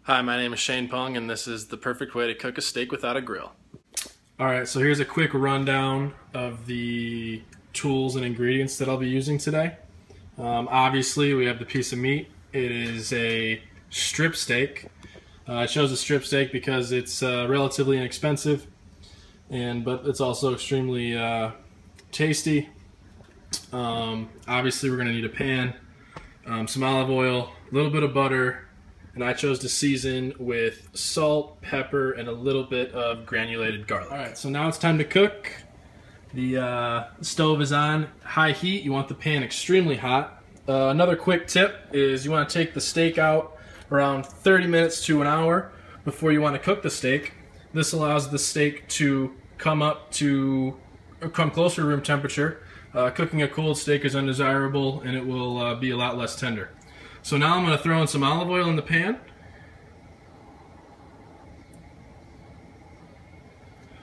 Hi, my name is Shane Pung, and this is the perfect way to cook a steak without a grill. Alright, so here's a quick rundown of the tools and ingredients that I'll be using today. Obviously, we have the piece of meat. It is a strip steak. I chose a strip steak because it's relatively inexpensive, but it's also extremely tasty. Obviously, we're going to need a pan, some olive oil, a little bit of butter, and I chose to season with salt, pepper, and a little bit of granulated garlic. Alright, so now it's time to cook. The stove is on high heat. You want the pan extremely hot. Another quick tip is you want to take the steak out around 30 minutes to an hour before you want to cook the steak. This allows the steak to come closer to room temperature. Cooking a cold steak is undesirable and it will be a lot less tender. So now I'm going to throw in some olive oil in the pan.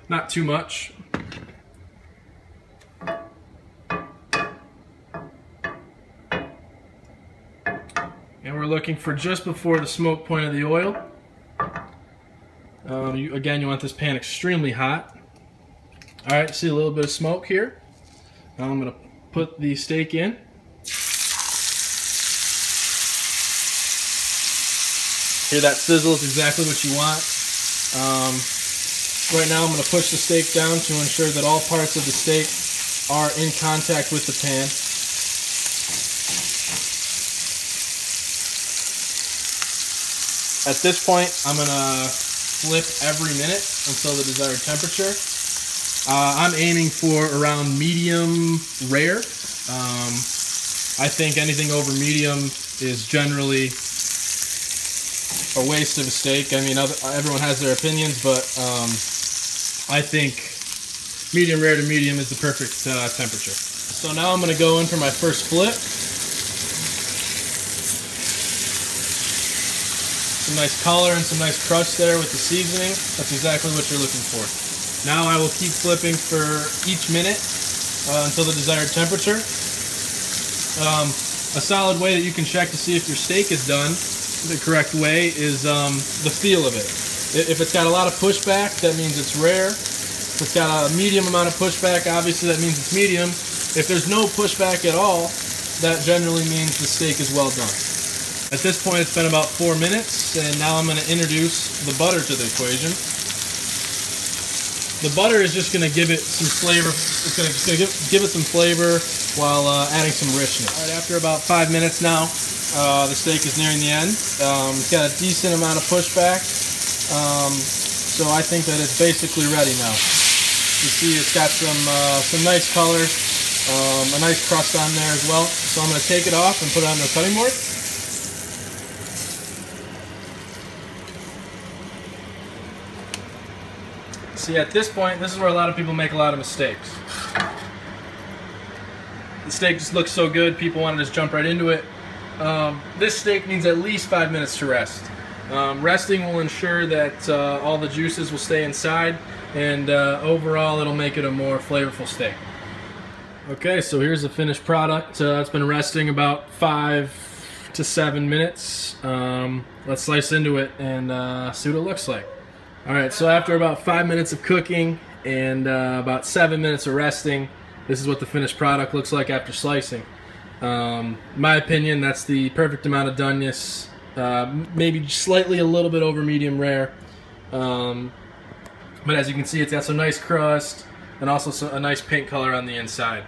Not too much. And we're looking for just before the smoke point of the oil. Again, you want this pan extremely hot. Alright, see a little bit of smoke here. Now I'm going to put the steak in. Hear that sizzle is exactly what you want. Right now I'm going to push the steak down to ensure that all parts of the steak are in contact with the pan. At this point, I'm going to flip every minute until the desired temperature. I'm aiming for around medium rare. I think anything over medium is generally a waste of a steak. I mean, everyone has their opinions, but I think medium rare to medium is the perfect temperature. So now I'm going to go in for my first flip. Some nice color and some nice crust there with the seasoning. That's exactly what you're looking for. Now I will keep flipping for each minute until the desired temperature. A solid way that you can check to see if your steak is done the correct way is the feel of it. If it's got a lot of pushback, that means it's rare. If it's got a medium amount of pushback, obviously that means it's medium. If there's no pushback at all, that generally means the steak is well done. At this point, it's been about 4 minutes, and now I'm going to introduce the butter to the equation. The butter is just going to give it some flavor. It's going to give it some flavor while adding some richness. All right, after about 5 minutes now, the steak is nearing the end. It's got a decent amount of pushback, so I think that it's basically ready now. You see it's got some nice color, a nice crust on there as well. So I'm going to take it off and put it on the cutting board. See, at this point, this is where a lot of people make a lot of mistakes. The steak just looks so good, people want to just jump right into it. This steak needs at least 5 minutes to rest. Resting will ensure that all the juices will stay inside, and overall it'll make it a more flavorful steak. Okay, so here's the finished product. It's been resting about 5 to 7 minutes. Let's slice into it and see what it looks like. Alright, so after about 5 minutes of cooking and about 7 minutes of resting, this is what the finished product looks like after slicing. My opinion, that's the perfect amount of doneness, maybe slightly a little bit over medium rare. But as you can see, it's got some nice crust and also a nice pink color on the inside.